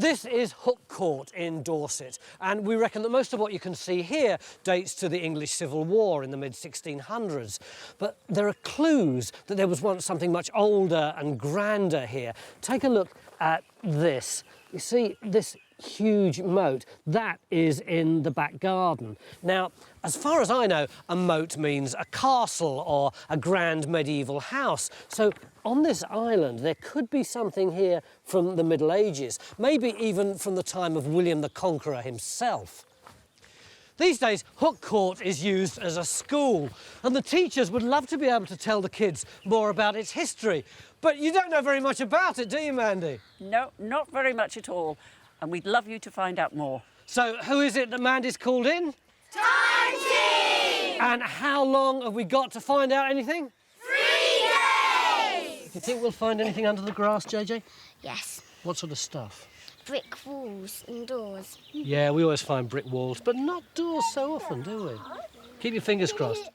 This is Hooke Court in Dorset, and we reckon that most of what you can see here dates to the English Civil War in the mid-1600s. But there are clues that there was once something much older and grander here. Take a look at this. You see this huge moat? That is in the back garden. Now, as far as I know, a moat means a castle or a grand medieval house. So on this island, there could be something here from the Middle Ages, maybe even from the time of William the Conqueror himself. These days, Hooke Court is used as a school, and the teachers would love to be able to tell the kids more about its history. But you don't know very much about it, do you, Mandy? No, not very much at all. And we'd love you to find out more. So who is it that Mandy's called in? Time team! And how long have we got to find out anything? 3 days! Do you think we'll find anything under the grass, JJ? Yes. What sort of stuff? Brick walls and doors. Yeah, we always find brick walls, but not doors so often, do we? Keep your fingers crossed.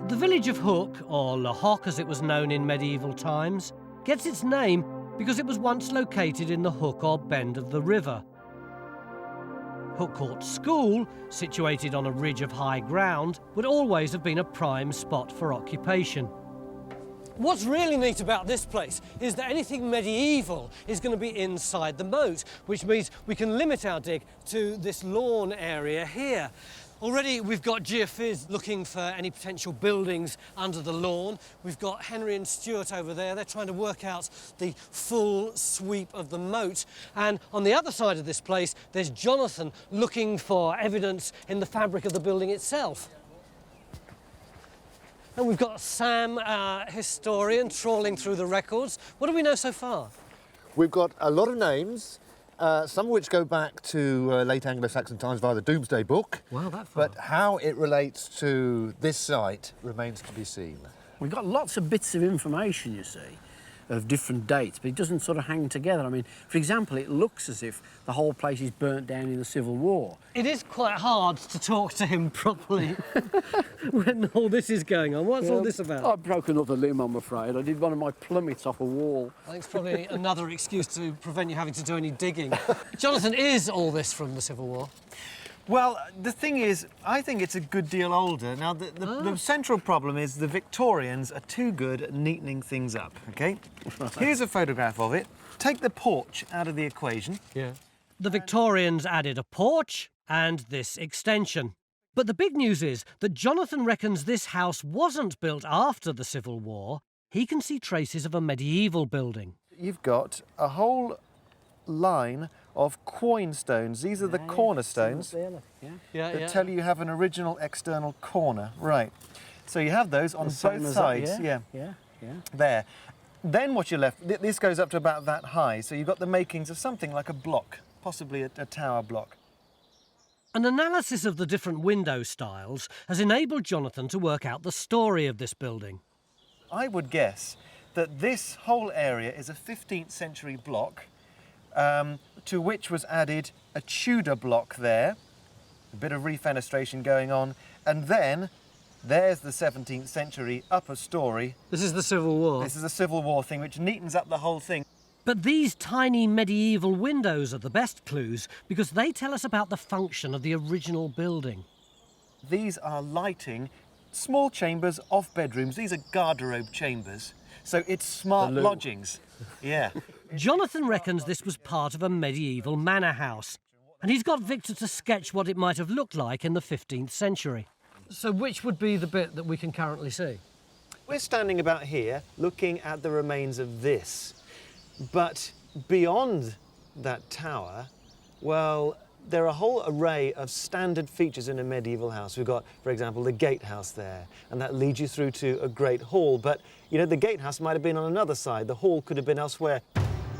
The village of Hooke, or Le Hoc as it was known in medieval times, gets its name because it was once located in the hook or bend of the river. Hooke Court School, situated on a ridge of high ground, would always have been a prime spot for occupation. What's really neat about this place is that anything medieval is going to be inside the moat, which means we can limit our dig to this lawn area here. Already we've got Geophys looking for any potential buildings under the lawn. We've got Henry and Stuart over there. They're trying to work out the full sweep of the moat. And on the other side of this place, there's Jonathan looking for evidence in the fabric of the building itself. And we've got Sam, our historian, trawling through the records. What do we know so far? We've got a lot of names, some of which go back to late Anglo-Saxon times via the Domesday Book. Wow, that far. But how it relates to this site remains to be seen. We've got lots of bits of information, you see, of different dates, but it doesn't sort of hang together. I mean, for example, it looks as if the whole place is burnt down in the Civil War. It is quite hard to talk to him properly when all this is going on. What's all this about? I broke another limb, I'm afraid. I did one of my plummets off a wall. I think it's probably another excuse to prevent you having to do any digging. Jonathan, is all this from the Civil War? Well, the thing is, I think it's a good deal older. Now, the central problem is the Victorians are too good at neatening things up, OK? Here's a photograph of it. Take the porch out of the equation. Yeah. The Victorians added a porch and this extension. But the big news is that Jonathan reckons this house wasn't built after the Civil War. He can see traces of a medieval building. You've got a whole line of quoin stones. These are the cornerstones that tell you have an original external corner. Right. So you have those on both sides. Yeah. There. Then what you're left, this goes up to about that high, so you've got the makings of something like a block, possibly a tower block. An analysis of the different window styles has enabled Jonathan to work out the story of this building. I would guess that this whole area is a 15th century block, to which was added a Tudor block there, a bit of refenestration going on, and then there's the 17th century upper story. This is the Civil War. This is a Civil War thing, which neatens up the whole thing. But these tiny medieval windows are the best clues because they tell us about the function of the original building. These are lighting small chambers of bedrooms. These are garderobe chambers. So it's smart lodgings. Yeah. Jonathan reckons this was part of a medieval manor house, and he's got Victor to sketch what it might have looked like in the 15th century. So which would be the bit that we can currently see? We're standing about here looking at the remains of this. But beyond that tower, well, there are a whole array of standard features in a medieval house. We've got, for example, the gatehouse there, and that leads you through to a great hall. But, you know, the gatehouse might have been on another side. The hall could have been elsewhere.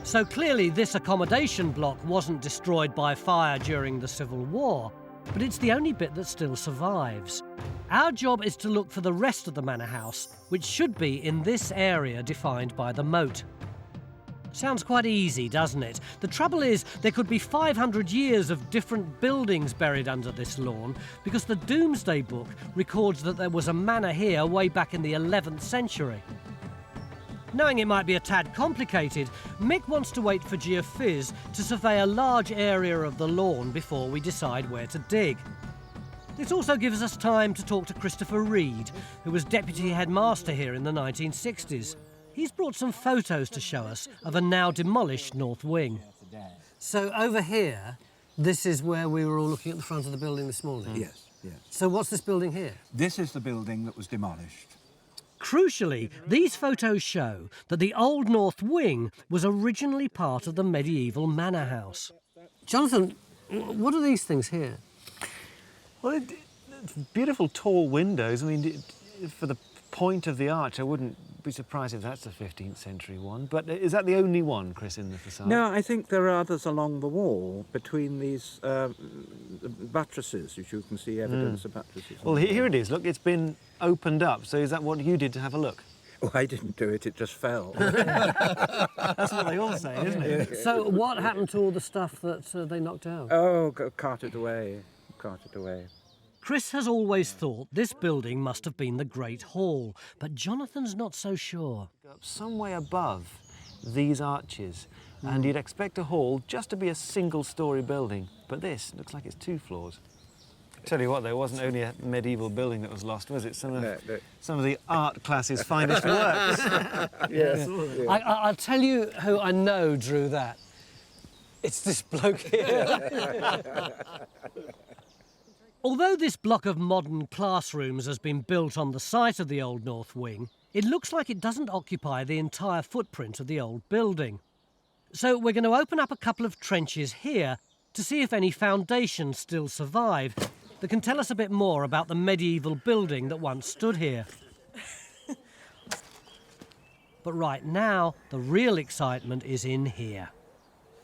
So clearly this accommodation block wasn't destroyed by fire during the Civil War, but it's the only bit that still survives. Our job is to look for the rest of the manor house, which should be in this area defined by the moat. Sounds quite easy, doesn't it? The trouble is, there could be 500 years of different buildings buried under this lawn, because the Domesday Book records that there was a manor here way back in the 11th century. Knowing it might be a tad complicated, Mick wants to wait for Geophys to survey a large area of the lawn before we decide where to dig. This also gives us time to talk to Christopher Reed, who was deputy headmaster here in the 1960s. He's brought some photos to show us of a now demolished north wing. So over here, this is where we were all looking at the front of the building this morning? Yes, yes. So what's this building here? This is the building that was demolished. Crucially, these photos show that the old north wing was originally part of the medieval manor house. Jonathan, what are these things here? Well, beautiful tall windows. I mean, for the point of the arch, I wouldn't be surprised if that's a 15th century one. But is that the only one, Chris, in the facade? No, I think there are others along the wall between these buttresses, which you can see evidence of buttresses. Well, here it is. Look, it's been opened up. So is that what you did to have a look? Oh, I didn't do it, it just fell. That's what they all say, isn't it? So what happened to all the stuff that they knocked out? Oh, carted away, carted away. Chris has always thought this building must have been the Great Hall, but Jonathan's not so sure. Some way above these arches, and you'd expect a hall just to be a single-storey building, but this looks like it's 2 floors. Tell you what, there wasn't only a medieval building that was lost, was it? Some of the art classes' finest works. Yes. I'll tell you who I know drew that. It's this bloke here. Although this block of modern classrooms has been built on the site of the old north wing, it looks like it doesn't occupy the entire footprint of the old building. So we're going to open up a couple of trenches here to see if any foundations still survive that can tell us a bit more about the medieval building that once stood here. But right now, the real excitement is in here.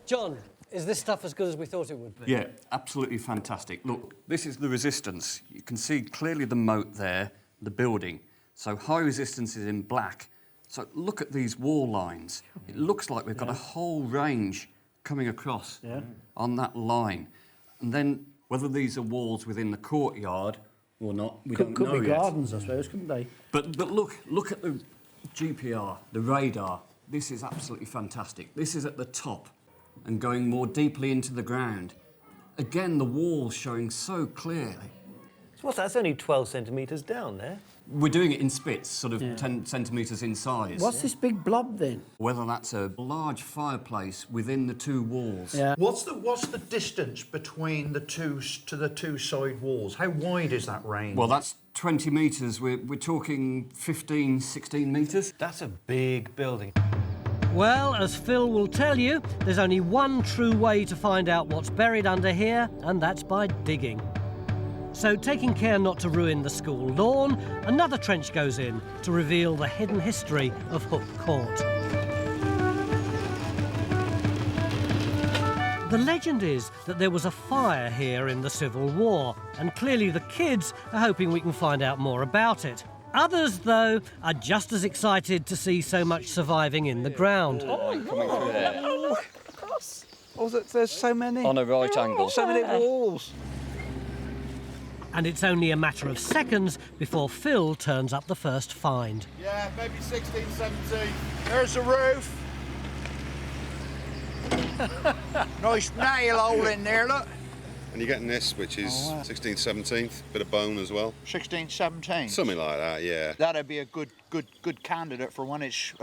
John, is this stuff as good as we thought it would be? Yeah, absolutely fantastic. Look, this is the resistance. You can see clearly the moat there, the building. So high resistance is in black. So look at these wall lines. It looks like we've got a whole range coming across on that line. And then whether these are walls within the courtyard or not, we don't know yet. Could be gardens, I suppose, couldn't they? But look at the GPR, the radar. This is absolutely fantastic. This is at the top and going more deeply into the ground. Again, the walls showing so clearly. So what's that? That's only 12 centimetres down there. We're doing it in spits, sort of 10 centimetres in size. What's this big blob then? Whether that's a large fireplace within the 2 walls. Yeah. What's the distance between the two side walls? How wide is that range? Well, that's 20 metres. We're talking 15, 16 metres. That's a big building. Well, as Phil will tell you, there's only one true way to find out what's buried under here, and that's by digging. So, taking care not to ruin the school lawn, another trench goes in to reveal the hidden history of Hooke Court. The legend is that there was a fire here in the Civil War, and clearly the kids are hoping we can find out more about it. Others, though, are just as excited to see so much surviving in the ground. Coming through there. Oh, there's so many. On a right angle. So many walls. And it's only a matter of seconds before Phil turns up the first find. Yeah, maybe 16, 17. There's the roof. Nice nail hole in there, look. And you're getting this, which is 16th, 17th, bit of bone as well. 16, 17. Something like that, yeah. That'd be a good candidate for when it's,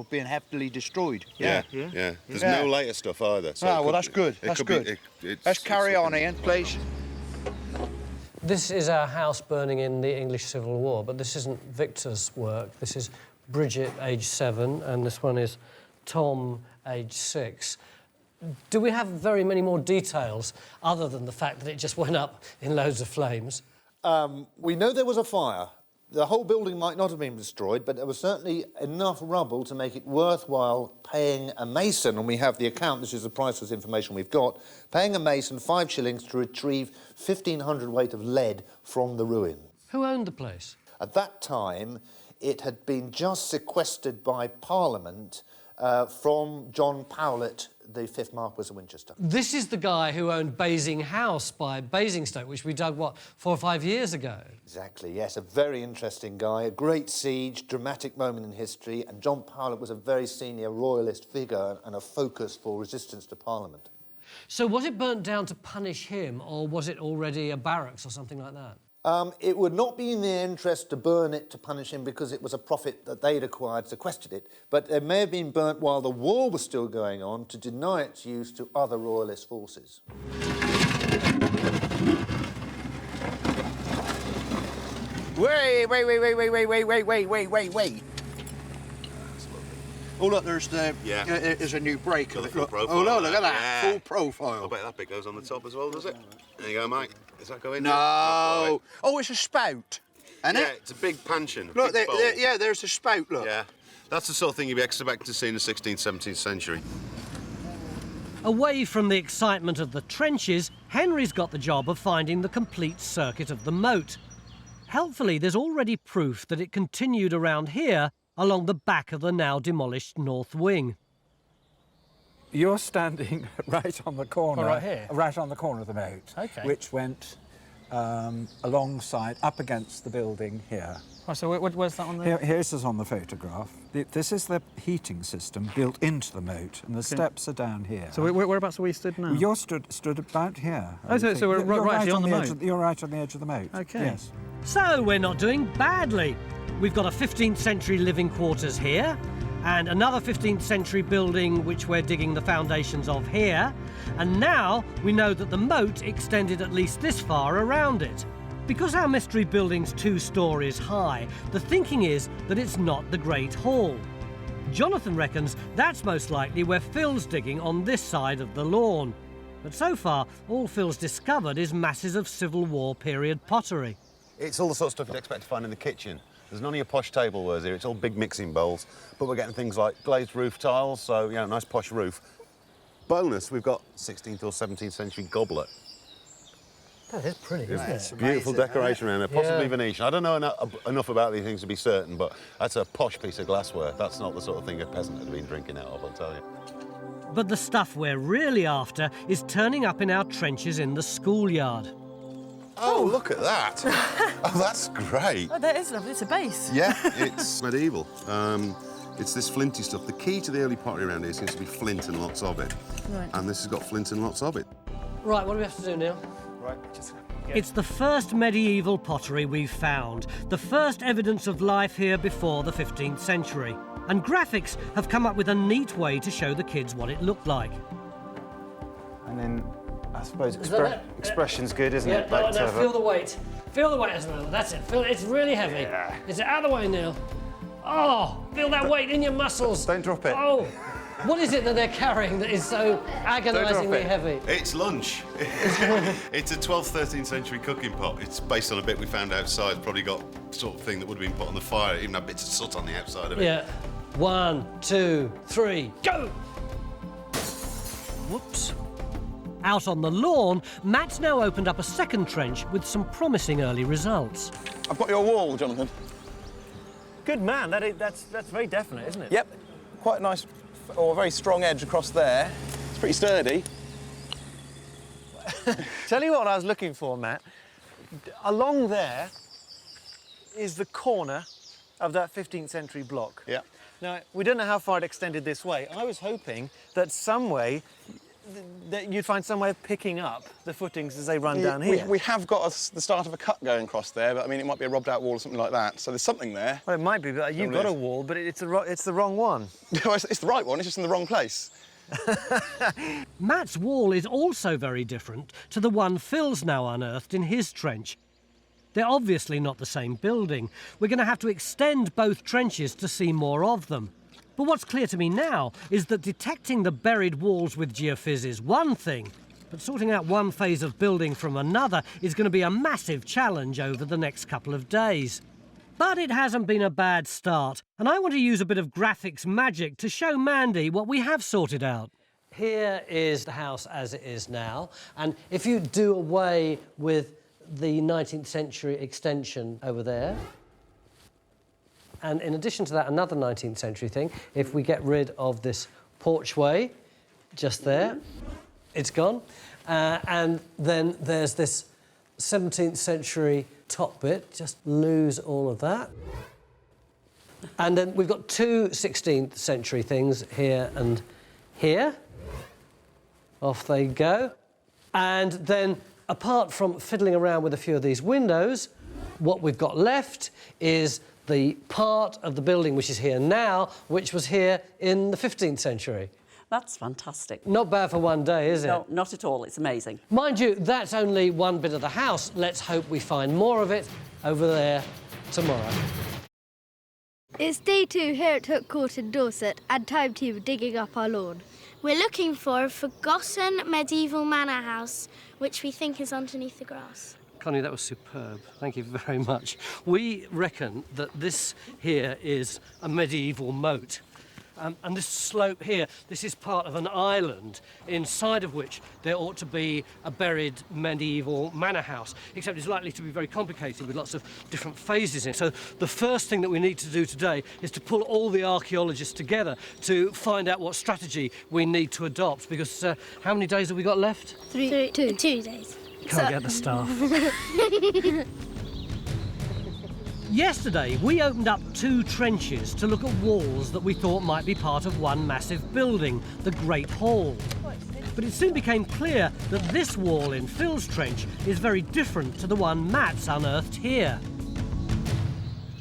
being heavily destroyed. Yeah. There's no later stuff either. So well, that's good. That's good. Let's carry on, Ian, please. This is our house burning in the English Civil War, but this isn't Victor's work. This is Bridget, aged 7, and this one is Tom, aged 6. Do we have very many more details other than the fact that it just went up in loads of flames? We know there was a fire. The whole building might not have been destroyed, but there was certainly enough rubble to make it worthwhile paying a mason, and we have the account, this is the priceless information we've got, paying a mason 5 shillings to retrieve 1,500 weight of lead from the ruin. Who owned the place? At that time, it had been just sequestered by Parliament from John Powlett, the 5th Marquess of Winchester. This is the guy who owned Basing House by Basingstoke, which we dug, what, 4 or 5 years ago? Exactly, yes, a very interesting guy, a great siege, dramatic moment in history, and John Powlett was a very senior royalist figure and a focus for resistance to Parliament. So was it burnt down to punish him, or was it already a barracks or something like that? It would not be in their interest to burn it to punish him because it was a profit that they'd acquired, sequestered it, but it may have been burnt while the war was still going on to deny its use to other royalist forces. Wait. Oh, look, there's the... Yeah. There's a new break. Got the full profile. Oh, no, look at that. Yeah. Full profile. I bet that bit goes on the top as well, does it? There you go, Mike. Does that go in? No. Oh, it's a spout, isn't Yeah, it? it's a big panchion. Look, big bowl. yeah, there's a spout, look. Yeah. That's the sort of thing you'd be expected to see in the 16th, 17th century. Away from the excitement of the trenches, Henry's got the job of finding the complete circuit of the moat. Helpfully, there's already proof that it continued around here along the back of the now demolished north wing. You're standing right on the corner. Oh, right here? Right on the corner of the moat. OK. Which went alongside, up against the building here. Oh, so where's that on there? Here's us on the photograph. This is the heating system built into the moat, and the steps are down here. So whereabouts are we stood now? You're stood about here. Oh, so we're right on the moat? You're right on the edge of the moat. OK. Yes. So we're not doing badly. We've got a 15th century living quarters here, and another 15th century building which we're digging the foundations of here, and now we know that the moat extended at least this far around it. Because our mystery building's 2 stories high, the thinking is that it's not the Great Hall. Jonathan reckons that's most likely where Phil's digging on this side of the lawn. But so far, all Phil's discovered is masses of Civil War period pottery. It's all the sort of stuff you'd expect to find in the kitchen. There's none of your posh tablewares here, it's all big mixing bowls, but we're getting things like glazed roof tiles, so, you know, nice posh roof. Bonus, we've got 16th or 17th century goblet. That is pretty, isn't it? It's a beautiful decoration around there, possibly Venetian. I don't know enough about these things to be certain, but that's a posh piece of glassware. That's not the sort of thing a peasant had been drinking out of, I'll tell you. But the stuff we're really after is turning up in our trenches in the schoolyard. Oh, look at that. Oh, that's great. Oh, that is lovely. It's a base. Yeah, it's medieval. It's this flinty stuff. The key to the early pottery around here seems to be flint and lots of it. Right. And this has got flint and lots of it. Right, what do we have to do now? Right, just... It's the first medieval pottery we've found, the first evidence of life here before the 15th century. And graphics have come up with a neat way to show the kids what it looked like. And then, I suppose, expression's good, isn't it? No, feel the weight. Feel the weight, Esmeralda, that's it. Feel, it's really heavy. Yeah. Is it out of the way, Neil? Oh, feel that weight in your muscles. Don't drop it. Oh, what is it that they're carrying that is so agonisingly heavy? It's lunch. It's a 12th, 13th century cooking pot. It's based on a bit we found outside. It's probably got sort of thing that would have been put on the fire. It even had bits of soot on the outside of it. Yeah. 1, 2, 3, go! Whoops. Out on the lawn, Matt's now opened up a second trench with some promising early results. I've got your wall, Jonathan. Good man. That's very definite, isn't it? Yep. Quite a nice, or a very strong edge across there. It's pretty sturdy. Tell you what I was looking for, Matt. Along there is the corner of that 15th century block. Yeah. Now, we don't know how far it extended this way. I was hoping that some way that you'd find some way of picking up the footings as they run down here. We have got the start of a cut going across there, but I mean, it might be a robbed out wall or something like that. So there's something there. Well, it might be, but you've got a wall, but it's the wrong one. It's the right one, it's just in the wrong place. Matt's wall is also very different to the one Phil's now unearthed in his trench. They're obviously not the same building. We're going to have to extend both trenches to see more of them. But what's clear to me now is that detecting the buried walls with geophys is one thing, but sorting out one phase of building from another is going to be a massive challenge over the next couple of days. But it hasn't been a bad start, and I want to use a bit of graphics magic to show Mandy what we have sorted out. Here is the house as it is now, and if you do away with the 19th century extension over there, and in addition to that, another 19th century thing, if we get rid of this porchway just there, it's gone. And then there's this 17th century top bit, just lose all of that. And then we've got two 16th century things here and here. Off they go. And then, apart from fiddling around with a few of these windows, what we've got left is the part of the building which is here now, which was here in the 15th century. That's fantastic. Not bad for one day, is it? No, not at all. It's amazing. Mind you, that's only one bit of the house. Let's hope we find more of it over there tomorrow. It's day 2 here at Hooke Court in Dorset and time to be digging up our lawn. We're looking for a forgotten medieval manor house, which we think is underneath the grass. Connie, that was superb. Thank you very much. We reckon that this here is a medieval moat. And this slope here, this is part of an island inside of which there ought to be a buried medieval manor house, except it's likely to be very complicated with lots of different phases in it. So the first thing that we need to do today is to pull all the archaeologists together to find out what strategy we need to adopt, because how many days have we got left? 2 days. Can't get the staff. Yesterday, we opened up 2 trenches to look at walls that we thought might be part of one massive building, the Great Hall. But it soon became clear that this wall in Phil's trench is very different to the one Matt's unearthed here.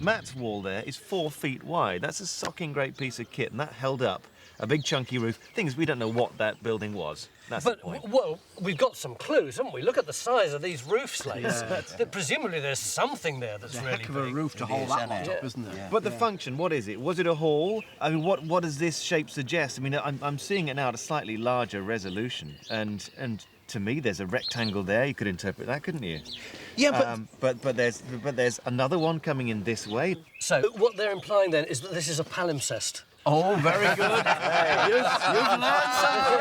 Matt's wall there is 4 feet wide. That's a socking great piece of kit, and that held up a big chunky roof. Thing is, we don't know what that building was. That's the point. Well, we've got some clues, haven't we? Look at the size of these roof slates. Presumably there's something there that's really big. Heck of a roof to hold that lot up, isn't there? But the function, what is it? Was it a hall? I mean, what does this shape suggest? I mean, I'm seeing it now at a slightly larger resolution, and to me, there's a rectangle there. You could interpret that, couldn't you? Yeah, but there's another one coming in this way. So what they're implying then is that this is a palimpsest. Oh, very good. You've learned something.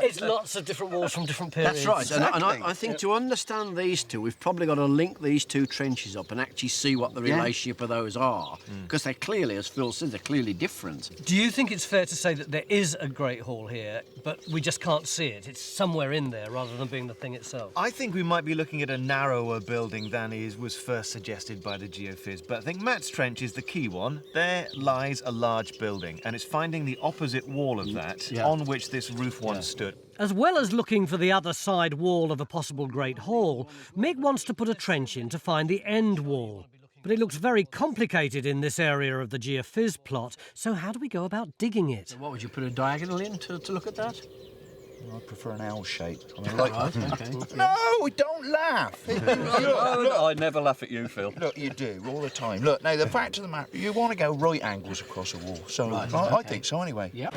It's lots of different walls from different periods. That's right. Exactly. And I think to understand these two, we've probably got to link these 2 trenches up and actually see what the relationship of those are. Because they're clearly, as Phil says, they're clearly different. Do you think it's fair to say that there is a Great Hall here, but we just can't see it? It's somewhere in there rather than being the thing itself. I think we might be looking at a narrower building than was first suggested by the geophys, but I think Matt's trench is the key one. There lies a large building, and it's finding the opposite wall of that on which this roof once stood. As well as looking for the other side wall of a possible Great Hall, Mick wants to put a trench in to find the end wall. But it looks very complicated in this area of the geophys plot, so how do we go about digging it? So what, would you put a diagonal in to look at that? I prefer an L shape. Okay. No, don't laugh. I never laugh at you, Phil. Look, you do all the time. Look, now the fact of the matter, you want to go right angles across a wall. So I think so anyway. Yeah.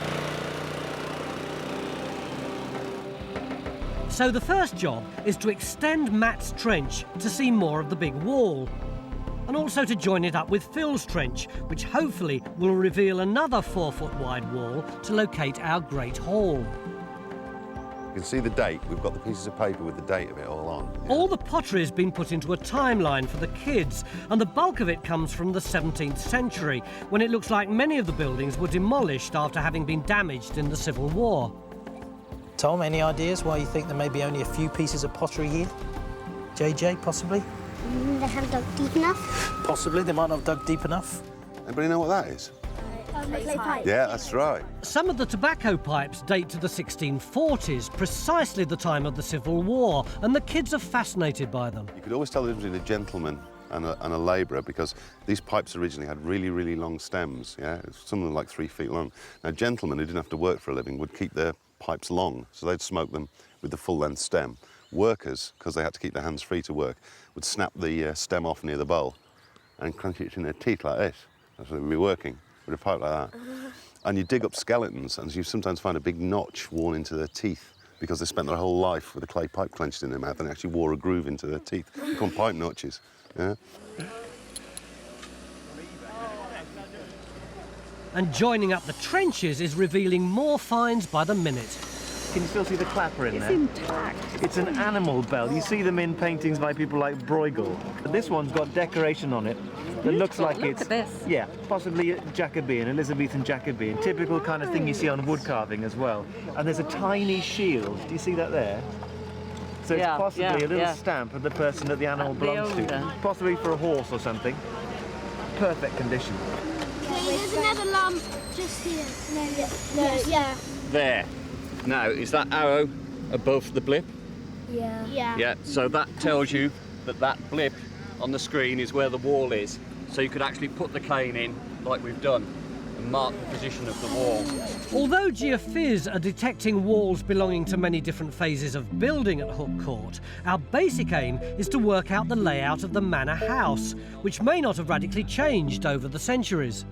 So the first job is to extend Matt's trench to see more of the big wall, and also to join it up with Phil's trench, which hopefully will reveal another 4-foot wide wall to locate our Great Hall. You can see the date. We've got the pieces of paper with the date of it all on. All the pottery has been put into a timeline for the kids, and the bulk of it comes from the 17th century, when it looks like many of the buildings were demolished after having been damaged in the Civil War. Tom, any ideas why you think there may be only a few pieces of pottery here? JJ, possibly? They haven't dug deep enough. Possibly, they might not have dug deep enough. Anybody know what that is? Clay pipe. Yeah, that's right. Some of the tobacco pipes date to the 1640s, precisely the time of the Civil War, and the kids are fascinated by them. You could always tell the difference between a gentleman and a labourer, because these pipes originally had really, really long stems, some of them like 3 feet long. Now, gentlemen who didn't have to work for a living would keep their pipes long, so they'd smoke them with the full-length stem. Workers, because they had to keep their hands free to work, would snap the stem off near the bowl and crunch it in their teeth like this. That's when they'd be working. with a pipe like that. And you dig up skeletons, and you sometimes find a big notch worn into their teeth because they spent their whole life with a clay pipe clenched in their mouth and actually wore a groove into their teeth. Called pipe notches. Yeah. And joining up the trenches is revealing more finds by the minute. Can you still see the clapper in there? It's intact. It's an animal bell. You see them in paintings by people like Bruegel. This one's got decoration on it that looks like Look it's... at this. Yeah, possibly Jacobean, Elizabethan Jacobean. Typical kind of thing you see on wood carving as well. And there's a tiny shield. Do you see that there? So it's possibly a little stamp of the person that the animal belongs to. Possibly for a horse or something. Perfect condition. There's another lamp just here. No. There. Now, is that arrow above the blip? Yeah. Yeah, so that tells you that that blip on the screen is where the wall is. So you could actually put the cane in, like we've done, and mark the position of the wall. Although Geophys are detecting walls belonging to many different phases of building at Hooke Court, our basic aim is to work out the layout of the manor house, which may not have radically changed over the centuries.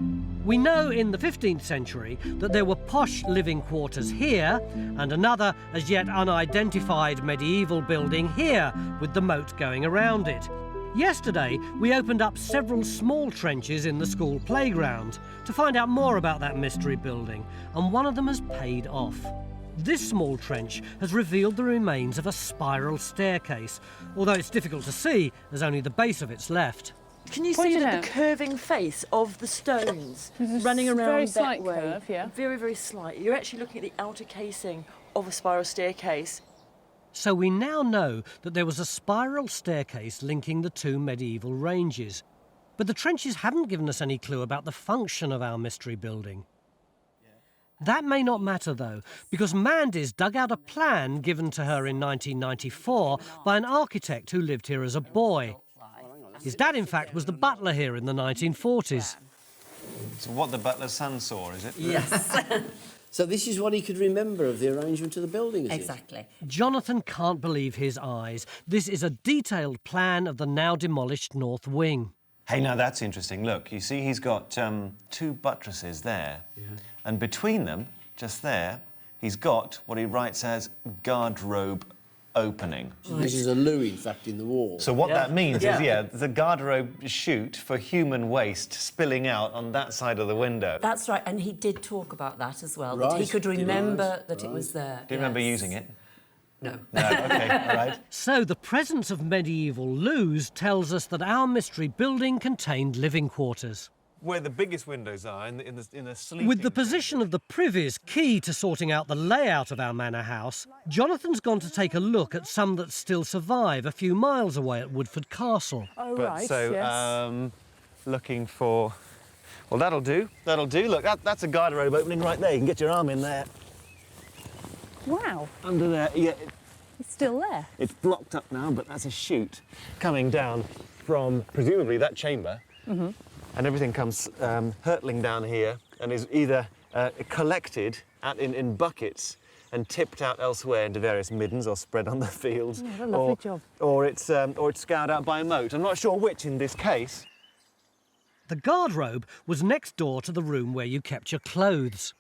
We know in the 15th century that there were posh living quarters here and another as yet unidentified medieval building here with the moat going around it. Yesterday, we opened up several small trenches in the school playground to find out more about that mystery building, and one of them has paid off. This small trench has revealed the remains of a spiral staircase, although it's difficult to see as only the base of it's left. Can you see the curving face of the stones running around very that slight way? curve, yeah. Very, very slight. You're actually looking at the outer casing of a spiral staircase. So we now know that there was a spiral staircase linking the two medieval ranges. But the trenches haven't given us any clue about the function of our mystery building. That may not matter, though, because Mandy's dug out a plan given to her in 1994 by an architect who lived here as a boy. His dad, in fact, was the butler here in the 1940s. So what the butler's son saw, is it? Yes. So this is what he could remember of the arrangement of the building, is Exactly. Jonathan can't believe his eyes. This is a detailed plan of the now demolished north wing. Hey, now that's interesting. Look, you see he's got two buttresses there. Yeah. And between them, just there, he's got what he writes as garderobe opening. This is a loo, in fact, in the wall. So what that means is, the garderobe chute for human waste spilling out on that side of the window. That's right, and he did talk about that as well, Right. that he could remember that it was there. Do you remember using it? No. No, OK, all right. So the presence of medieval loos tells us that our mystery building contained living quarters. Where the biggest windows are, in the sleeping... With the position of the privies key to sorting out the layout of our manor house, Jonathan's gone to take a look at some that still survive a few miles away at Woodford Castle. Oh, But right, so, yes. looking for... Well, that'll do. That'll do. Look, that's a garderobe opening right there. You can get your arm in there. Wow. Under there, yeah. It's still there. It's blocked up now, but that's a chute coming down from, presumably, that chamber. Mm-hmm. And everything comes hurtling down here and is either collected in buckets and tipped out elsewhere into various middens or spread on the fields. Yeah, what a lovely job. Or it's scoured out by a moat. I'm not sure which in this case. The garderobe was next door to the room where you kept your clothes.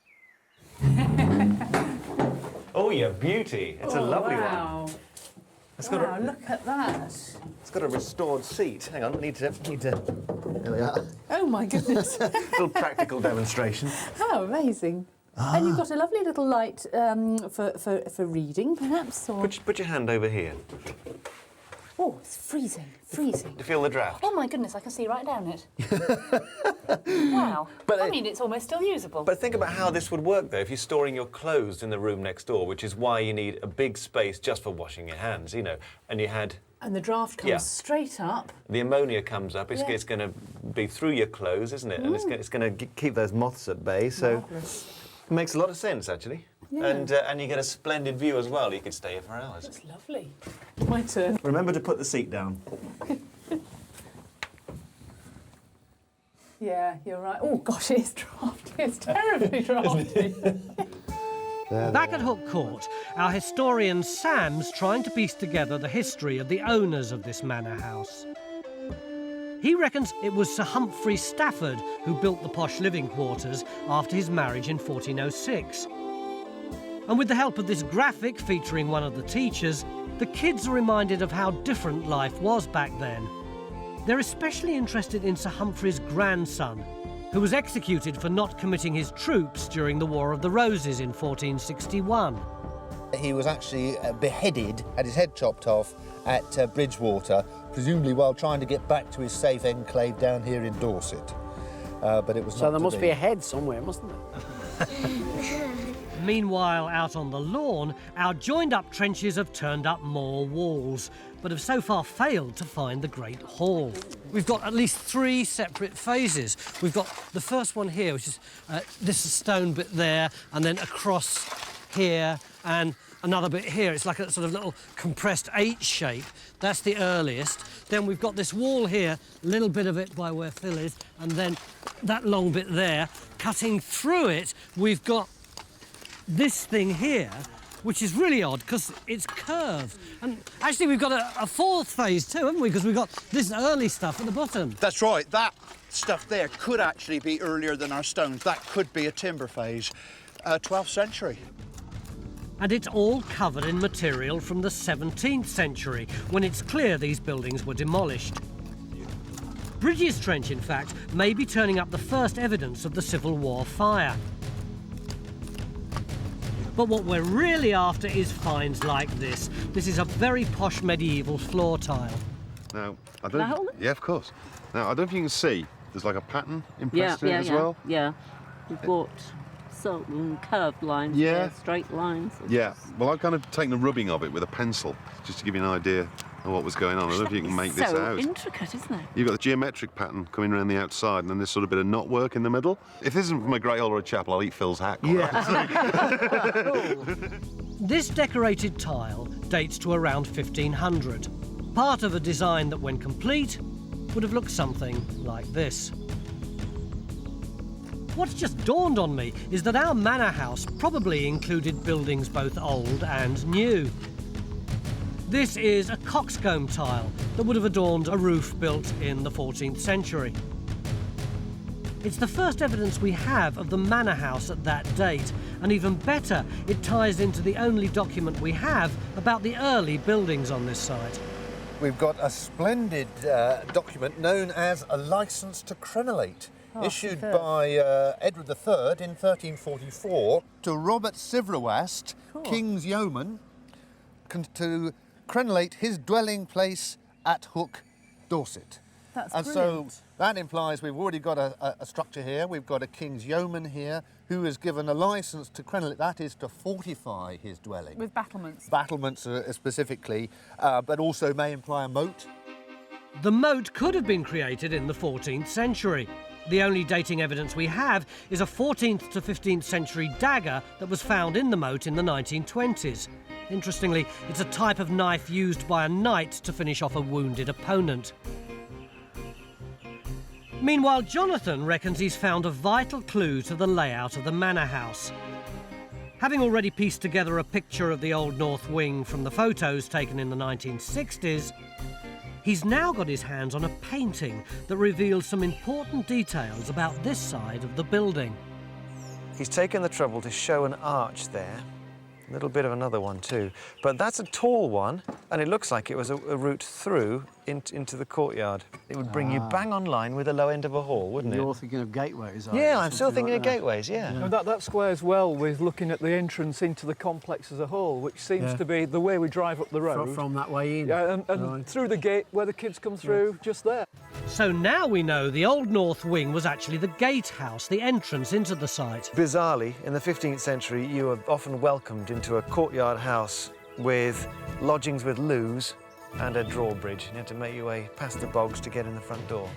Oh, you beauty. It's a lovely one. It's got Wow, look at that. It's got a restored seat. Hang on, I need to... There we are. Oh, my goodness. Little practical demonstration. How amazing. And you've got a lovely little light for reading, perhaps? Or... Put your hand over here. Oh, it's freezing, freezing. Do you feel the draft? Oh, my goodness, I can see right down it. Wow. But I mean, it's almost still usable. But think about how this would work, though, if you're storing your clothes in the room next door, which is why you need a big space just for washing your hands, you know, and you had... And the draft comes straight up. The ammonia comes up. It's going to be through your clothes, isn't it? And it's going to keep those moths at bay. So it makes a lot of sense, actually. Yeah. And you get a splendid view as well. You could stay here for hours. That's lovely. My turn. Remember to put the seat down. Yeah, you're right. Oh, gosh, it's drafty. It's terribly drafty. Back at Hooke Court, our historian Sam's trying to piece together the history of the owners of this manor house. He reckons it was Sir Humphrey Stafford who built the posh living quarters after his marriage in 1406. And with the help of this graphic featuring one of the teachers, the kids are reminded of how different life was back then. They're especially interested in Sir Humphrey's grandson, who was executed for not committing his troops during the War of the Roses in 1461. He was actually beheaded, had his head chopped off at Bridgewater, presumably while trying to get back to his safe enclave down here in Dorset. But it was so not there to must be a head somewhere, mustn't there? Meanwhile, out on the lawn, our joined-up trenches have turned up more walls, but have so far failed to find the Great Hall. We've got at least 3 separate phases. We've got the first one here, which is this stone bit there, and then across here, and another bit here. It's like a sort of little compressed H shape. That's the earliest. Then we've got this wall here, a little bit of it by where Phil is, and then that long bit there. Cutting through it, we've got this thing here, which is really odd because it's curved. And actually, we've got a 4th phase too, haven't we? Because we've got this early stuff at the bottom. That's right. That stuff there could actually be earlier than our stones. That could be a timber phase, 12th century. And it's all covered in material from the 17th century, when it's clear these buildings were demolished. Bridges Trench, in fact, may be turning up the first evidence of the Civil War fire. But what we're really after is finds like this. This is a very posh medieval floor tile. Now, I Can I hold it? Yeah, of course. Now, I don't know if you can see, there's like a pattern impressed in it as well. Yeah, we've got some curved lines, Yeah. straight lines. Yeah, well, I've kind of taken a rubbing of it with a pencil, just to give you an idea of what was going on. I don't know if you can make this so out. intricate, isn't it? You've got the geometric pattern coming around the outside, and then this sort of bit of knot work in the middle. If this isn't from a Great Hall or a chapel, I'll eat Phil's hat. This decorated tile dates to around 1500, part of a design that, when complete, would have looked something like this. What's just dawned on me is that our manor house probably included buildings both old and new. This is a coxcomb tile that would have adorned a roof built in the 14th century. It's the first evidence we have of the manor house at that date, and even better, it ties into the only document we have about the early buildings on this site. We've got a splendid document known as a licence to crenellate, issued by Edward III in 1344 to Robert Sivrawast, King's Yeoman, to crenellate his dwelling place at Hooke, Dorset. That's and brilliant. So that implies we've already got a structure here. We've got a King's Yeoman here who is given a licence to crenellate, that is to fortify his dwelling. With battlements. Battlements specifically, but also may imply a moat. The moat could have been created in the 14th century. The only dating evidence we have is a 14th to 15th century dagger that was found in the moat in the 1920s. Interestingly, it's a type of knife used by a knight to finish off a wounded opponent. Meanwhile, Jonathan reckons he's found a vital clue to the layout of the manor house. Having already pieced together a picture of the Old North Wing from the photos taken in the 1960s, he's now got his hands on a painting that reveals some important details about this side of the building. He's taken the trouble to show an arch there, a little bit of another one too, but that's a tall one, and it looks like it was a route through into the courtyard. It would bring you bang on line with the low end of a hall, wouldn't it? You're thinking of gateways, aren't Yeah, you? I'm still Something thinking like of that. gateways, yeah. No, that squares well with looking at the entrance into the complex as a whole, which seems to be the way we drive up the road. From that way in. Yeah, and Right. through the gate where the kids come through, just there. So now we know the Old North Wing was actually the gatehouse, the entrance into the site. Bizarrely, in the 15th century, you were often welcomed into a courtyard house with lodgings with loos and a drawbridge. You had to make your way past the bogs to get in the front door.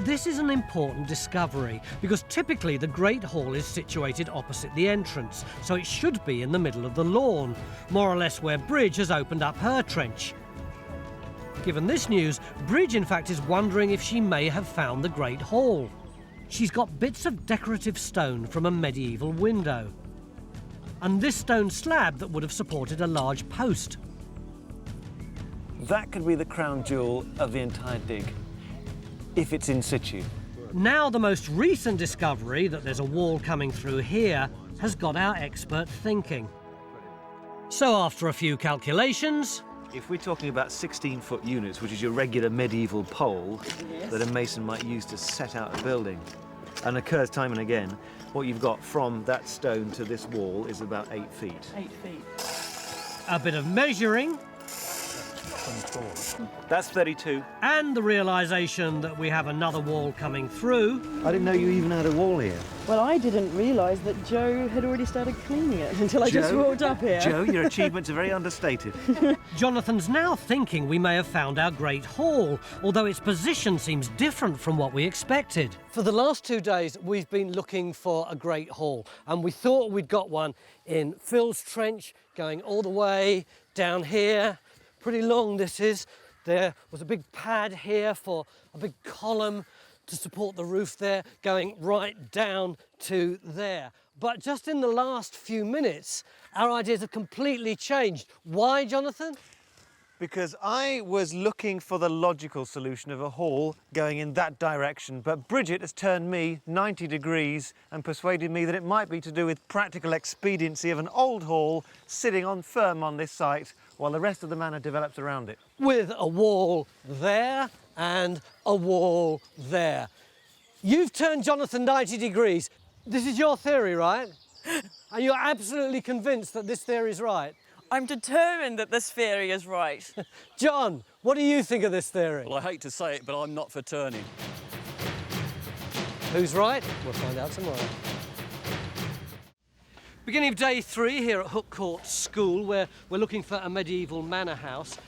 This is an important discovery because typically the Great Hall is situated opposite the entrance, so it should be in the middle of the lawn, more or less where Bridge has opened up her trench. Given this news, Bridge in fact is wondering if she may have found the Great Hall. She's got bits of decorative stone from a medieval window, and this stone slab that would have supported a large post. That could be the crown jewel of the entire dig. if it's in situ. Now the most recent discovery that there's a wall coming through here has got our expert thinking. So after a few calculations... If we're talking about 16-foot units, which is your regular medieval pole that a mason might use to set out a building, and occurs time and again, what you've got from that stone to this wall is about 8 feet. 8 feet. A bit of measuring. That's 32. And the realisation that we have another wall coming through. I didn't know you even had a wall here. Well, I didn't realise that Joe had already started cleaning it until I just walked up here. Joe, your achievements are very understated. Jonathan's now thinking we may have found our Great Hall, although its position seems different from what we expected. For the last 2 days, we've been looking for a Great Hall, and we thought we'd got one in Phil's Trench, going all the way down here. Pretty long this is. There was a big pad here for a big column to support the roof there, going right down to there. But just in the last few minutes, our ideas have completely changed. Why, Jonathan? Because I was looking for the logical solution of a hall going in that direction, but Bridget has turned me 90 degrees and persuaded me that it might be to do with practical expediency of an old hall sitting firm on this site while the rest of the manor develops around it. With a wall there and a wall there. You've turned Jonathan 90 degrees. This is your theory, right? And you're absolutely convinced that this theory is right? I'm determined that this theory is right. John, what do you think of this theory? Well, I hate to say it, but I'm not for turning. Who's right? We'll find out tomorrow. Beginning of day 3 here at Hooke Court School, where we're looking for a medieval manor house.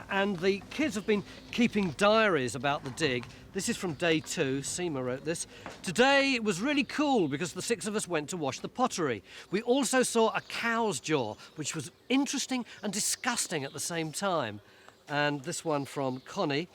And the kids have been keeping diaries about the dig. This is from day 2, Seema wrote this. Today it was really cool because the 6 of us went to wash the pottery. We also saw a cow's jaw, which was interesting and disgusting at the same time. And this one from Connie.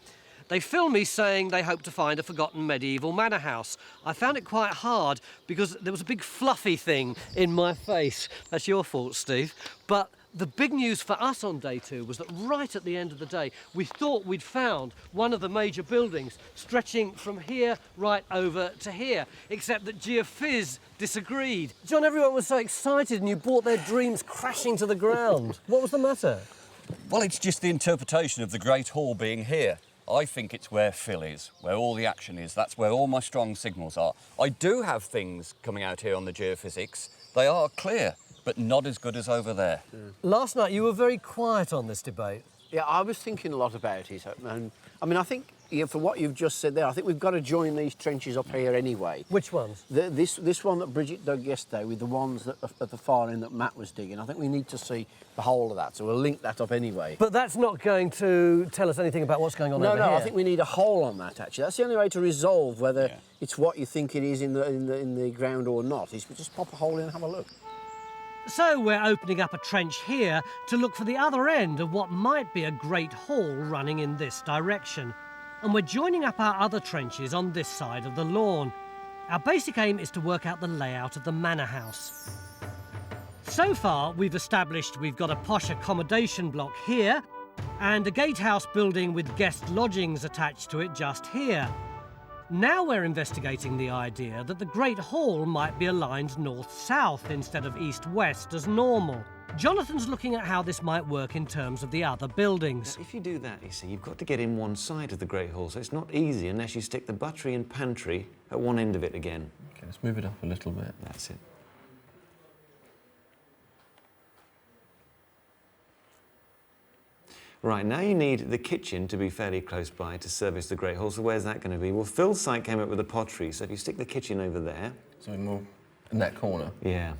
They filmed me saying they hope to find a forgotten medieval manor house. I found it quite hard because there was a big fluffy thing in my face. That's your fault, Steve. But the big news for us on day 2 was that right at the end of the day, we thought we'd found one of the major buildings stretching from here right over to here, except that Geophys disagreed. John, everyone was so excited and you brought their dreams crashing to the ground. What was the matter? Well, it's just the interpretation of the Great Hall being here. I think it's where Phil is, where all the action is. That's where all my strong signals are. I do have things coming out here on the geophysics. They are clear, but not as good as over there. Last night you were very quiet on this debate. Yeah, I was thinking a lot about it. And, I mean, I think, for what you've just said there, I think we've got to join these trenches up here anyway. Which ones? This one that Bridget dug yesterday with the ones that at the far end that Matt was digging. I think we need to see the whole of that, so we'll link that up anyway. But that's not going to tell us anything about what's going on over here. No, I think we need a hole on that, actually. That's the only way to resolve whether it's what you think it is in the ground or not, is we just pop a hole in and have a look. So we're opening up a trench here to look for the other end of what might be a great hall running in this direction. And we're joining up our other trenches on this side of the lawn. Our basic aim is to work out the layout of the manor house. So far, we've established we've got a posh accommodation block here and a gatehouse building with guest lodgings attached to it just here. Now we're investigating the idea that the Great Hall might be aligned north-south instead of east-west as normal. Jonathan's looking at how this might work in terms of the other buildings. Now, if you do that, you see, you've got to get in one side of the Great Hall, so it's not easy unless you stick the buttery and pantry at one end of it again. Okay, let's move it up a little bit. That's it. Right, now you need the kitchen to be fairly close by to service the Great Hall, so where's that going to be? Well, Phil's site came up with the pottery, so if you stick the kitchen over there... So we're more in that corner? Yeah.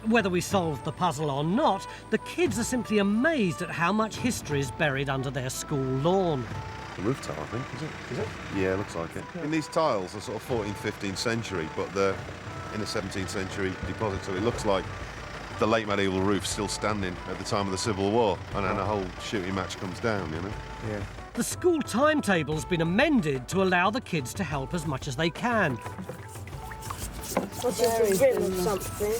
Whether we solve the puzzle or not, the kids are simply amazed at how much history is buried under their school lawn. The roof tile, I think, is it? Yeah, looks like it. And these tiles are sort of 14th, 15th century, but they're in a 17th century deposit, so it looks like the late medieval roof still standing at the time of the Civil War, and then a whole shooting match comes down, you know? Yeah. The school timetable's been amended to allow the kids to help as much as they can. What's a rim of something?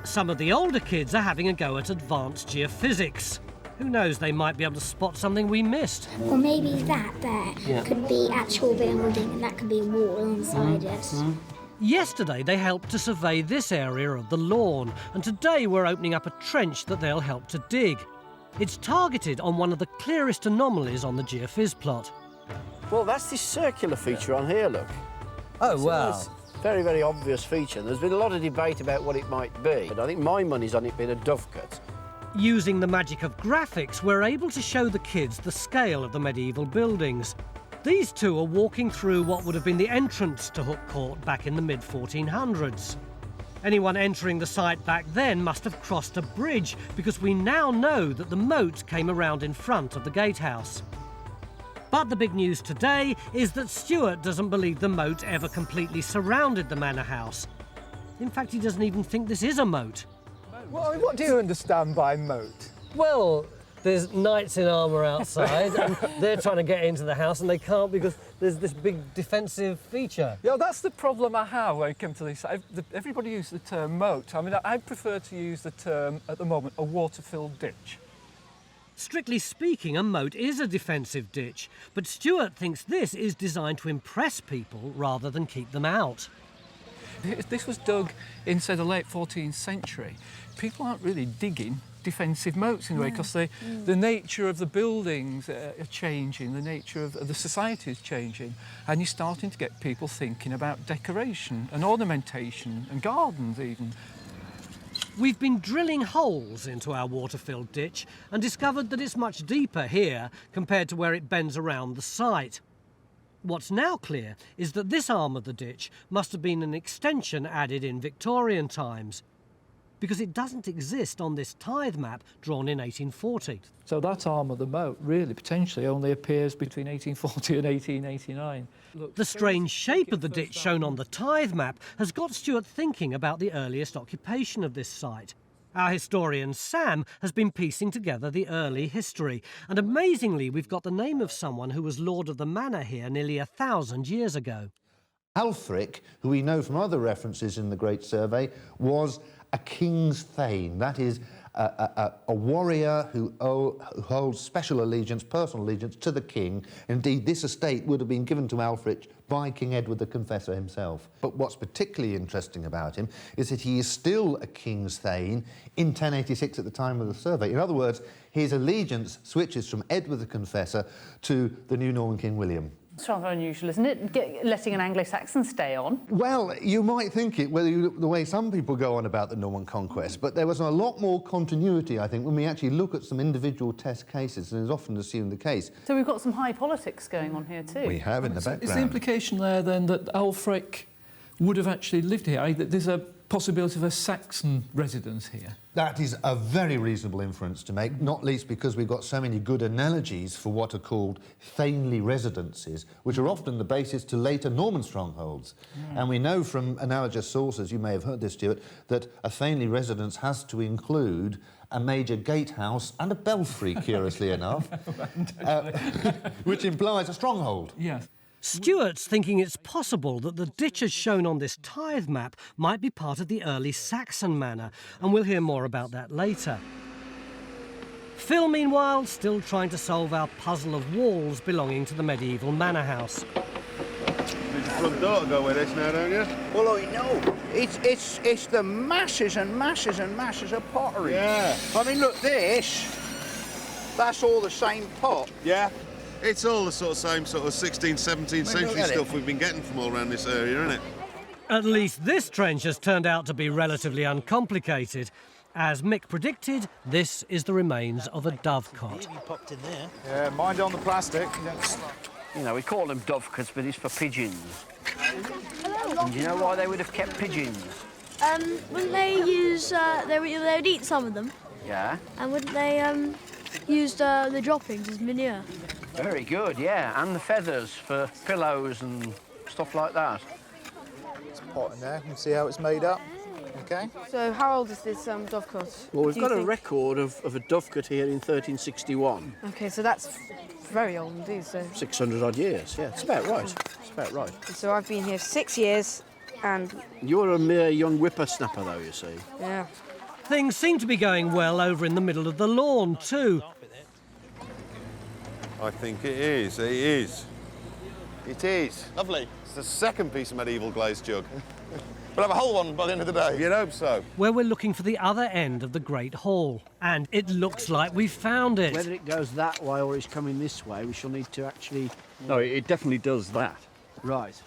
Some of the older kids are having a go at advanced geophysics. Who knows, they might be able to spot something we missed. Or maybe that there could be actual building and that could be a wall alongside it. Yesterday they helped to survey this area of the lawn, and today we're opening up a trench that they'll help to dig. It's targeted on one of the clearest anomalies on the Geophys plot. Well, that's this circular feature on here, look. Oh, wow. It's a very, very obvious feature. There's been a lot of debate about what it might be, but I think my money's on it being a dovecote. Using the magic of graphics, we're able to show the kids the scale of the medieval buildings. These two are walking through what would have been the entrance to Hooke Court back in the mid-1400s. Anyone entering the site back then must have crossed a bridge, because we now know that the moat came around in front of the gatehouse. But the big news today is that Stuart doesn't believe the moat ever completely surrounded the manor house. In fact, he doesn't even think this is a moat. Well, what do you understand by moat? Well, there's knights in armour outside, and they're trying to get into the house, and they can't because there's this big defensive feature. Yeah, that's the problem I have when it comes to this. Everybody uses the term moat. I mean, I prefer to use the term, at the moment, a water-filled ditch. Strictly speaking, a moat is a defensive ditch, but Stuart thinks this is designed to impress people rather than keep them out. This was dug in, say, the late 14th century. People aren't really digging defensive moats in a way, because the nature of the buildings are changing, the nature of the society is changing, and you're starting to get people thinking about decoration and ornamentation and gardens even. We've been drilling holes into our water-filled ditch and discovered that it's much deeper here compared to where it bends around the site. What's now clear is that this arm of the ditch must have been an extension added in Victorian times, because it doesn't exist on this tithe map drawn in 1840. So that arm of the moat really potentially only appears between 1840 and 1889. The strange shape of the ditch shown on the tithe map has got Stuart thinking about the earliest occupation of this site. Our historian Sam has been piecing together the early history, and amazingly we've got the name of someone who was lord of the manor here nearly 1,000 years ago. Alfric, who we know from other references in the Great Survey, was a king's thane. That is, a warrior who holds special allegiance, personal allegiance to the king. Indeed, this estate would have been given to Alfric by King Edward the Confessor himself. But what's particularly interesting about him is that he is still a king's thane in 1086 at the time of the survey. In other words, his allegiance switches from Edward the Confessor to the new Norman King William. It's rather unusual, isn't it, letting an Anglo-Saxon stay on? Well, you might think it, whether you look the way some people go on about the Norman conquest, but there was a lot more continuity, I think, when we actually look at some individual test cases, and is often assumed the case. So we've got some high politics going on here too. We have in the background. Is the implication there, then, that Alfric would have actually lived here? There's a possibility of a Saxon residence here? That is a very reasonable inference to make, not least because we've got so many good analogies for what are called thanely residences, which are often the basis to later Norman strongholds. And we know from analogous sources, you may have heard this, Stuart, that a thanely residence has to include a major gatehouse and a belfry, curiously enough, which implies a stronghold. Yes. Stuart's thinking it's possible that the ditches shown on this tithe map might be part of the early Saxon manor, and we'll hear more about that later. Phil, meanwhile, still trying to solve our puzzle of walls belonging to the medieval manor house. Need the front door to go with this now, don't you? Well, I know. It's the masses and masses and masses of pottery. Yeah. I mean, look, that's all the same pot. Yeah. It's all the same sort of 16th, 17th century stuff we've been getting from all around this area, isn't it? At least this trench has turned out to be relatively uncomplicated. As Mick predicted, this is the remains of a dovecote. You popped in there. Yeah, mind on the plastic. You know, we call them dovecotes, but it's for pigeons. And do you know why they would have kept pigeons? Wouldn't they use, they would eat some of them? Yeah. And wouldn't they use the droppings as manure? Very good, yeah, and the feathers for pillows and stuff like that. It's a pot in there, you can see how it's made up. Okay. So how old is this dovecote? Well, we've got a record of a dovecote here in 1361. Okay, so that's very old indeed, so... 600 odd years, yeah, it's about right. It's about right. So I've been here 6 years, and... You're a mere young whippersnapper, though, you see. Yeah. Things seem to be going well over in the middle of the lawn too. I think it is. It is. It is. Lovely. It's the second piece of medieval glazed jug. We'll have a whole one by the end of the day. You'd hope so. Where we're looking for the other end of the Great Hall. And it looks like we've found it. Whether it goes that way or it's coming this way, we shall need to actually... No, it definitely does that. Right.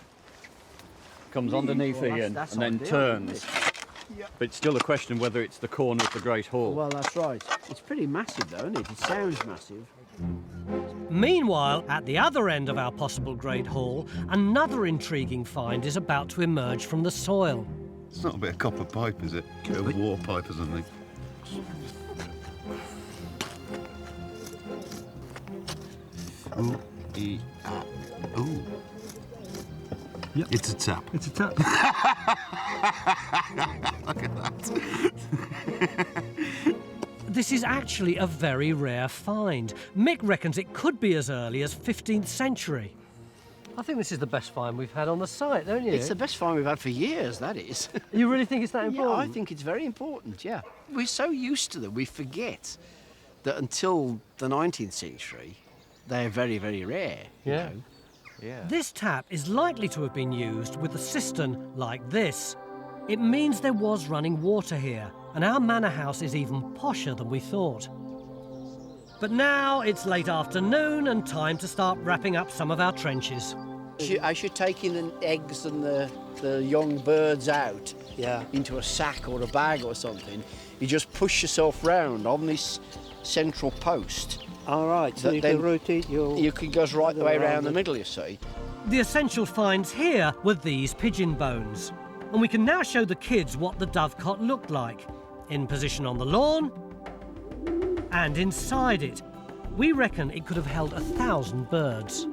Comes underneath here and then turns. But it's still a question whether it's the corner of the Great Hall. Well, that's right. It's pretty massive, though, isn't it? It sounds massive. Meanwhile, at the other end of our possible Great Hall, another intriguing find is about to emerge from the soil. It's not a bit of copper pipe, is it? A bit of water pipe or something. Ooh, ooh. Yep. It's a tap. It's a tap. Look at that. This is actually a very rare find. Mick reckons it could be as early as 15th century. I think this is the best find we've had on the site, don't you? It's the best find we've had for years, that is. You really think it's that important? Yeah, I think it's very important, yeah. We're so used to them, we forget that until the 19th century, they're very, very rare. Yeah. You know? Yeah. This tap is likely to have been used with a cistern like this. It means there was running water here, and our manor house is even posher than we thought. But now it's late afternoon and time to start wrapping up some of our trenches. As you're taking the eggs and the young birds out into a sack or a bag or something, you just push yourself round on this central post. All right, so you can rotate your... You can go right the way around the middle, you see. The essential finds here were these pigeon bones. And we can now show the kids what the dovecote looked like, in position on the lawn and inside it. We reckon it could have held 1,000 birds.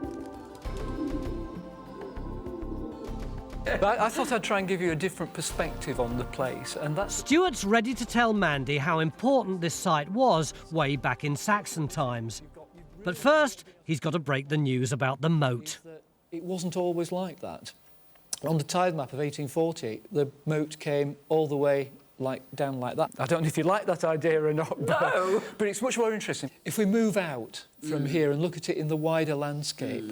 I thought I'd try and give you a different perspective on the place, and that's... Stuart's ready to tell Mandy how important this site was way back in Saxon times. But first, he's got to break the news about the moat. It wasn't always like that. On the tide map of 1840, the moat came all the way down like that. I don't know if you like that idea or not, but it's much more interesting. If we move out from here and look at it in the wider landscape,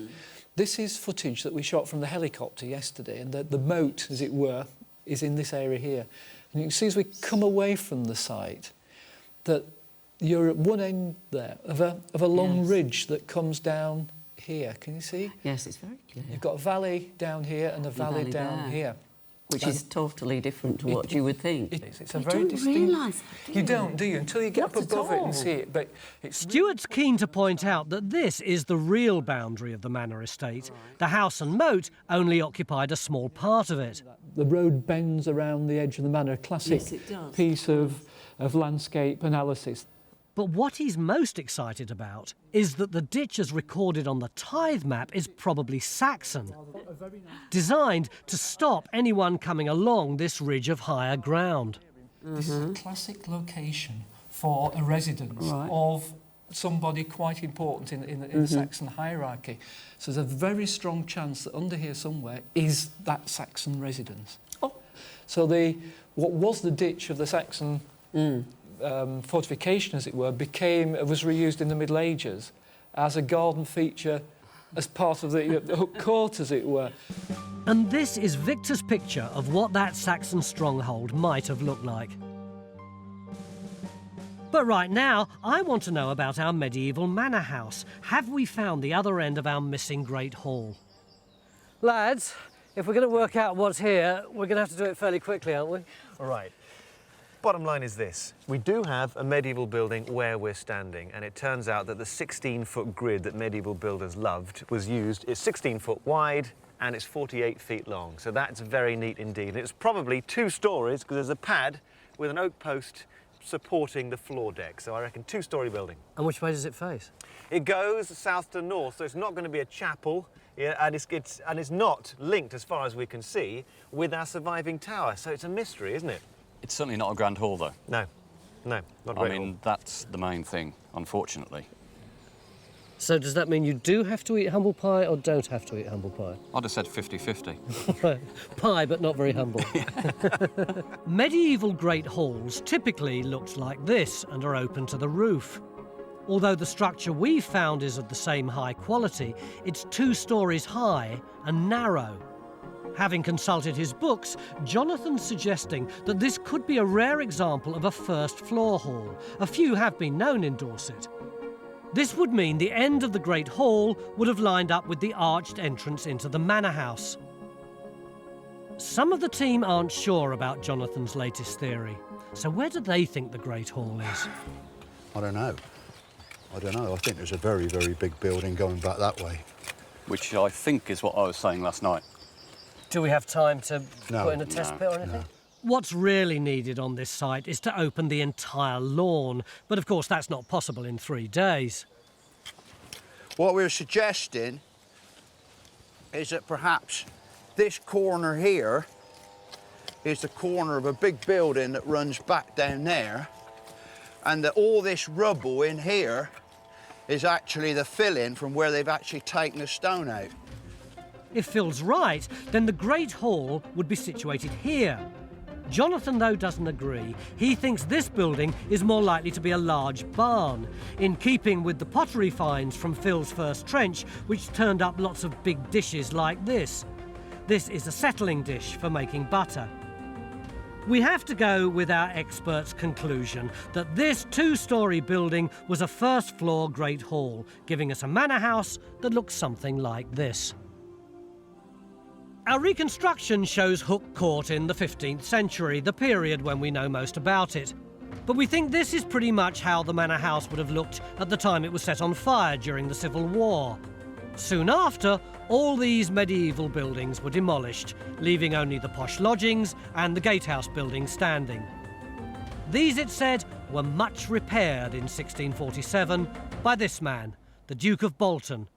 this is footage that we shot from the helicopter yesterday, and the moat, as it were, is in this area here. And you can see as we come away from the site that you're at one end there of a long ridge that comes down here. Can you see? Yes, it's very clear. You've got a valley down here and a valley down there, here. Which is totally different to what you would think. It's a very distinct... realise that, You don't, do you? Until you get up above it and see it. But Stuart's keen to point out that this is the real boundary of the manor estate. The house and moat only occupied a small part of it. The road bends around the edge of the manor, a classic piece of landscape analysis. But what he's most excited about is that the ditch as recorded on the tithe map is probably Saxon, designed to stop anyone coming along this ridge of higher ground. This is a classic location for a residence of somebody quite important in the Saxon hierarchy. So there's a very strong chance that under here somewhere is that Saxon residence. So what was the ditch of the Saxon fortification, as it were, was reused in the Middle Ages as a garden feature, as part of the Hooke Court, as it were. And this is Victor's picture of what that Saxon stronghold might have looked like. But right now, I want to know about our medieval manor house. Have we found the other end of our missing Great Hall? Lads, if we're going to work out what's here, we're going to have to do it fairly quickly, aren't we? All right. Bottom line is this. We do have a medieval building where we're standing, and it turns out that the 16-foot grid that medieval builders loved was used. It's 16 foot wide and it's 48 feet long, so that's very neat indeed. And it's probably 2 stories because there's a pad with an oak post supporting the floor deck, so I reckon 2-story building. And which way does it face? It goes south to north, so it's not going to be a chapel, and it's not linked, as far as we can see, with our surviving tower, so it's a mystery, isn't it? It's certainly not a grand hall, though. No, not a I great mean, hall. that's the main thing, unfortunately. So does that mean you do have to eat humble pie or don't have to eat humble pie? I'd have said 50-50. Right. Pie, but not very humble. Medieval great halls typically looked like this and are open to the roof. Although the structure we've found is of the same high quality, it's 2 stories high and narrow. Having consulted his books, Jonathan's suggesting that this could be a rare example of a first floor hall. A few have been known in Dorset. This would mean the end of the Great Hall would have lined up with the arched entrance into the manor house. Some of the team aren't sure about Jonathan's latest theory. So where do they think the Great Hall is? I don't know. I think there's a very, very big building going back that way. Which I think is what I was saying last night. Do we have time to put in a test No. pit or anything? What's really needed on this site is to open the entire lawn, but of course that's not possible in 3 days. What we're suggesting is that perhaps this corner here is the corner of a big building that runs back down there, and that all this rubble in here is actually the fill-in from where they've actually taken the stone out. If Phil's right, then the Great Hall would be situated here. Jonathan, though, doesn't agree. He thinks this building is more likely to be a large barn, in keeping with the pottery finds from Phil's first trench, which turned up lots of big dishes like this. This is a settling dish for making butter. We have to go with our expert's conclusion that this 2-storey building was a first-floor Great Hall, giving us a manor house that looks something like this. Our reconstruction shows Hooke Court in the 15th century, the period when we know most about it. But we think this is pretty much how the manor house would have looked at the time it was set on fire during the Civil War. Soon after, all these medieval buildings were demolished, leaving only the posh lodgings and the gatehouse building standing. These, it said, were much repaired in 1647 by this man, the Duke of Bolton,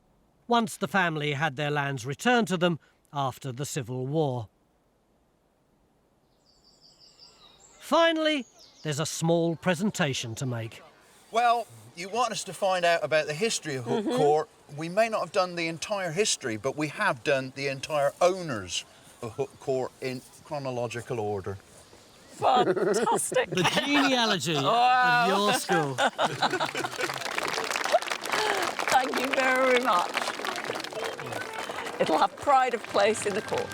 once the family had their lands returned to them after the Civil War. Finally, there's a small presentation to make. Well, you want us to find out about the history of Hooke Court. We may not have done the entire history, but we have done the entire owners of Hooke Court in chronological order. Fantastic. The genealogy Wow. of your school. Thank you very much. It'll have pride of place in the court.